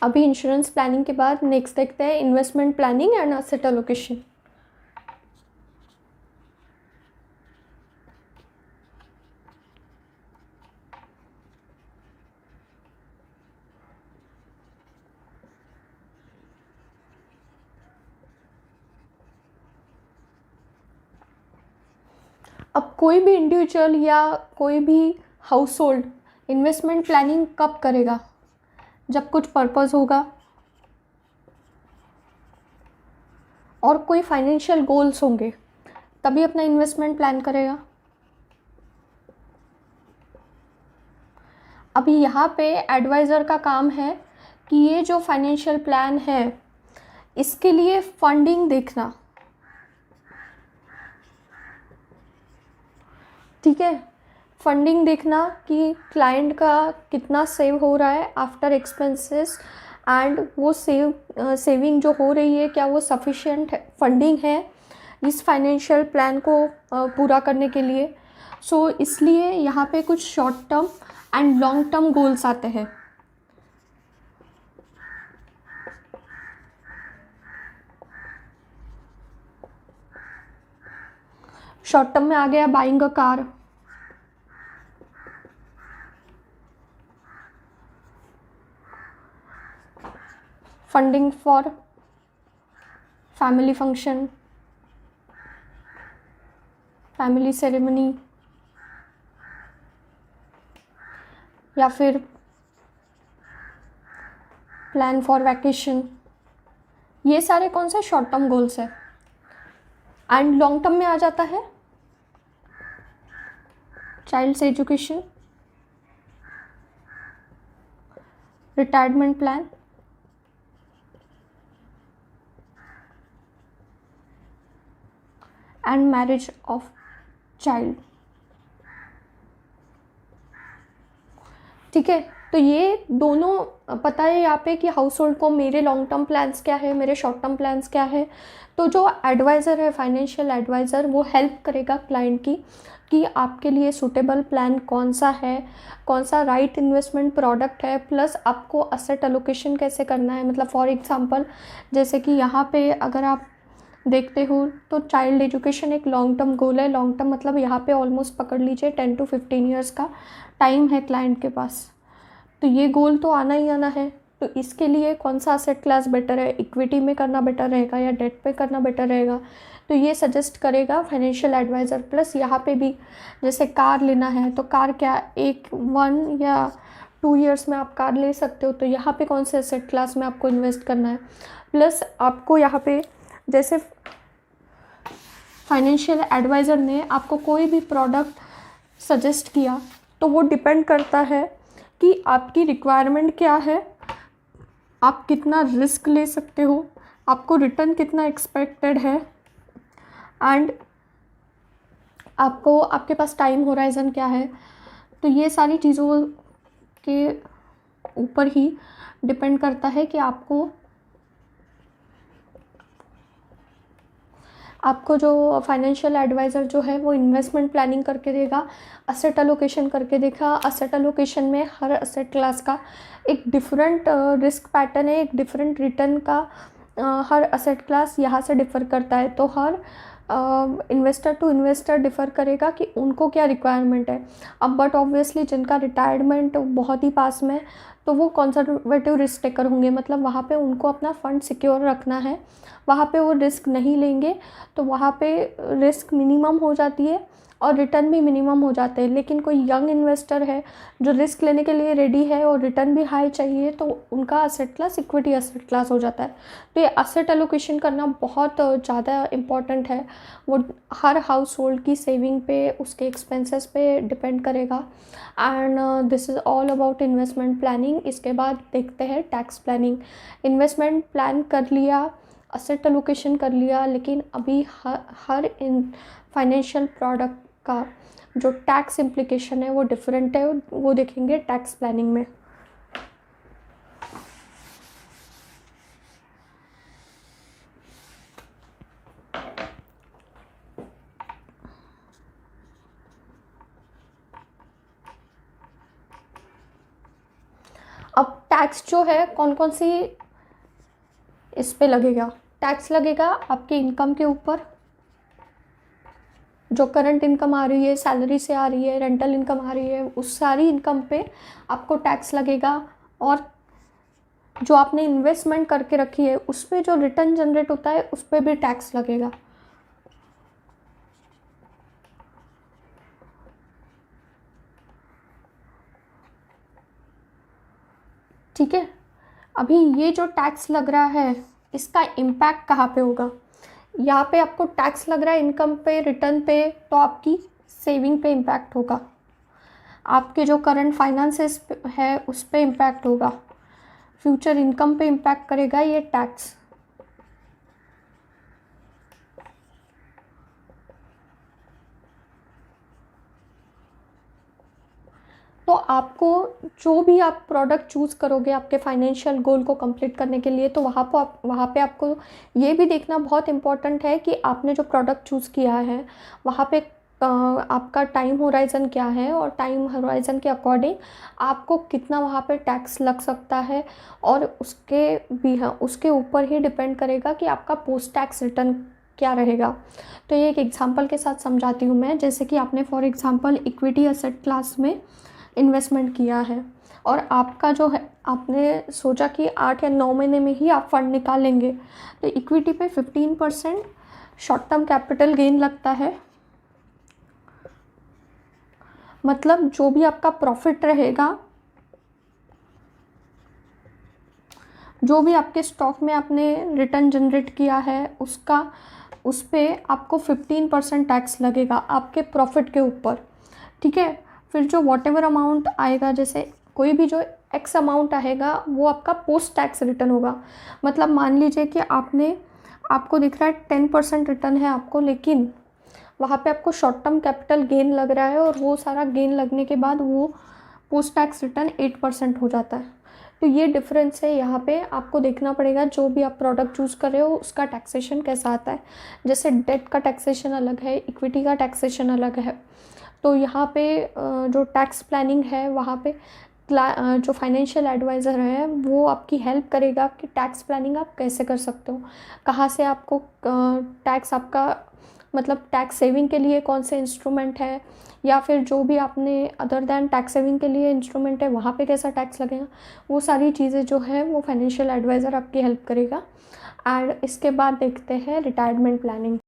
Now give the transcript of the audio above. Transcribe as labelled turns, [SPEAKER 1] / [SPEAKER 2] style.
[SPEAKER 1] अभी insurance planning के बाद नेक्स्ट देखते हैं investment planning and asset allocation. अब कोई भी इंडिविजुअल या कोई भी हाउस होल्ड इन्वेस्टमेंट प्लानिंग कब करेगा? जब कुछ पर्पस होगा और कोई फाइनेंशियल गोल्स होंगे, तभी अपना इन्वेस्टमेंट प्लान करेगा। अभी यहाँ पे एडवाइज़र का काम है कि ये जो फाइनेंशियल प्लान है इसके लिए फंडिंग देखना, ठीक है। फंडिंग देखना कि क्लाइंट का कितना सेव हो रहा है आफ्टर एक्सपेंसेस, एंड वो सेविंग जो हो रही है क्या वो सफिशिएंट फंडिंग है इस फाइनेंशियल प्लान को पूरा करने के लिए। सो इसलिए यहाँ पे कुछ short term and long term goals आते हैं। शॉर्ट टर्म में आ गया buying a car, funding for family function, family ceremony, या फिर प्लान फॉर वैकेशन। ये सारे कौन से शॉर्ट टर्म गोल्स है। एंड लॉन्ग टर्म में आ जाता है child's education, retirement plan, and marriage of child, ठीक है। तो ये दोनों पता है यहाँ पे कि हाउस होल्ड को मेरे लॉन्ग टर्म प्लान्स क्या है, मेरे शॉर्ट टर्म प्लान्स क्या है। तो जो एडवाइज़र है, फाइनेंशियल एडवाइज़र, वो हेल्प करेगा क्लाइंट की कि आपके लिए सूटेबल प्लान कौन सा है, कौन सा राइट इन्वेस्टमेंट प्रोडक्ट है, प्लस आपको एसेट एलोकेशन कैसे करना है। मतलब फॉर एग्जांपल जैसे कि यहाँ पे अगर आप देखते हो तो चाइल्ड एजुकेशन एक लॉन्ग टर्म गोल है। लॉन्ग टर्म मतलब यहाँ पे ऑलमोस्ट पकड़ लीजिए 10 to 15 ईयर्स का टाइम है क्लाइंट के पास। तो ये गोल तो आना ही आना है। तो इसके लिए कौन सा एसेट क्लास बेटर है, इक्विटी में करना बेटर रहेगा या डेट पे करना बेटर रहेगा, तो ये सजेस्ट करेगा फाइनेंशियल एडवाइज़र। प्लस यहाँ पे भी जैसे कार लेना है तो कार क्या 1 या 2 ईयर्स में आप कार ले सकते हो, तो यहाँ पे कौन से एसेट क्लास में आपको इन्वेस्ट करना है। प्लस आपको यहाँ पे जैसे फाइनेंशियल एडवाइज़र ने आपको कोई भी प्रोडक्ट सजेस्ट किया तो वो डिपेंड करता है कि आपकी रिक्वायरमेंट क्या है, आप कितना रिस्क ले सकते हो, आपको रिटर्न कितना एक्सपेक्टेड है, एंड आपको आपके पास टाइम होराइज़न क्या है। तो ये सारी चीज़ों के ऊपर ही डिपेंड करता है कि आपको जो फाइनेंशियल एडवाइज़र जो है वो इन्वेस्टमेंट प्लानिंग करके देगा, असेट एलोकेशन करके देगा। असेट एलोकेशन में हर असेट क्लास का एक डिफरेंट रिस्क पैटर्न है, एक डिफरेंट रिटर्न का हर असेट क्लास यहाँ से डिफ़र करता है। तो हर इन्वेस्टर टू इन्वेस्टर डिफ़र करेगा कि उनको क्या रिक्वायरमेंट है। अब बट ऑब्वियसली जिनका रिटायरमेंट बहुत ही पास में, तो वो कंजर्वेटिव रिस्क टेकर होंगे, मतलब वहाँ पे उनको अपना फंड सिक्योर रखना है, वहाँ पे वो रिस्क नहीं लेंगे, तो वहाँ पे रिस्क मिनिमम हो जाती है और रिटर्न भी मिनिमम हो जाते हैं। लेकिन कोई यंग इन्वेस्टर है जो रिस्क लेने के लिए रेडी है और रिटर्न भी हाई चाहिए, तो उनका asset class equity asset class हो जाता है। तो ये असेट एलोकेशन करना बहुत ज़्यादा इम्पॉर्टेंट है। वो हर हाउस होल्ड की सेविंग पे, उसके एक्सपेंसेस पे डिपेंड करेगा। And this is all about investment planning. इसके बाद देखते हैं टैक्स प्लानिंग। इन्वेस्टमेंट प्लान कर लिया, असेट एलोकेशन कर लिया, लेकिन अभी हर इन फाइनेंशियल प्रोडक्ट का जो टैक्स इम्प्लीकेशन है वो डिफरेंट है, वो देखेंगे टैक्स प्लानिंग में। अब अब टैक्स जो है कौन कौन सी इस पे लगेगा, टैक्स लगेगा आपके इनकम के ऊपर, जो करंट इनकम आ रही है, सैलरी से आ रही है, रेंटल इनकम आ रही है, उस सारी इनकम पे आपको टैक्स लगेगा। और जो आपने इन्वेस्टमेंट करके रखी है उस पर जो रिटर्न जनरेट होता है उस पर भी टैक्स लगेगा। ठीक है, अभी ये जो टैक्स लग रहा है इसका इम्पैक्ट कहाँ पे होगा? यहाँ पे आपको टैक्स लग रहा है इनकम पे, रिटर्न पे, तो आपकी सेविंग पे इम्पैक्ट होगा, आपके जो करंट फाइनेंसेस है उस पे इम्पैक्ट होगा, फ्यूचर इनकम पे इम्पैक्ट करेगा ये टैक्स। तो आपको जो भी आप प्रोडक्ट चूज़ करोगे आपके फाइनेंशियल गोल को कंप्लीट करने के लिए, तो वहाँ पे आपको ये भी देखना बहुत इम्पॉर्टेंट है कि आपने जो प्रोडक्ट चूज़ किया है वहाँ पे आपका टाइम होराइज़न क्या है, और टाइम होराइज़न के अकॉर्डिंग आपको कितना वहाँ पे टैक्स लग सकता है, और उसके ऊपर ही डिपेंड करेगा कि आपका पोस्ट टैक्स रिटर्न क्या रहेगा। तो ये एक एग्जांपल के साथ समझाती हूँ मैं। जैसे कि आपने for example equity asset class में इन्वेस्टमेंट किया है और आपका जो है आपने सोचा कि 8 या 9 महीने में ही आप फंड निकालेंगे, तो इक्विटी पे 15% शॉर्ट टर्म कैपिटल गेन लगता है। मतलब जो भी आपका प्रॉफिट रहेगा, जो भी आपके स्टॉक में आपने रिटर्न जनरेट किया है उस पे आपको 15% टैक्स लगेगा आपके प्रॉफिट के ऊपर। ठीक है, फिर जो वॉटेवर अमाउंट आएगा, जैसे कोई भी जो एक्स अमाउंट आएगा वो आपका पोस्ट टैक्स रिटर्न होगा। मतलब मान लीजिए कि आपको दिख रहा है 10% रिटर्न है आपको, लेकिन वहाँ पे आपको शॉर्ट टर्म कैपिटल गेन लग रहा है और वो सारा गेन लगने के बाद वो पोस्ट टैक्स रिटर्न 8% हो जाता है। तो ये डिफरेंस है, यहाँ पे आपको देखना पड़ेगा जो भी आप प्रोडक्ट चूज़ कर रहे हो उसका टैक्सेशन कैसा आता है। जैसे डेट का टैक्सेशन अलग है, इक्विटी का टैक्सेशन अलग है। तो यहाँ पे जो टैक्स प्लानिंग है वहाँ पे जो फाइनेंशियल एडवाइज़र है वो आपकी हेल्प करेगा कि टैक्स प्लानिंग आप कैसे कर सकते हो, कहाँ से आपको टैक्स आपका मतलब टैक्स सेविंग के लिए कौन से इंस्ट्रूमेंट है, या फिर जो भी आपने अदर दैन टैक्स सेविंग के लिए इंस्ट्रूमेंट है वहाँ पे कैसा टैक्स लगेगा। वो सारी चीज़ें जो है वो फाइनेंशियल एडवाइज़र आपकी हेल्प करेगा। एंड इसके बाद देखते हैं रिटायरमेंट प्लानिंग।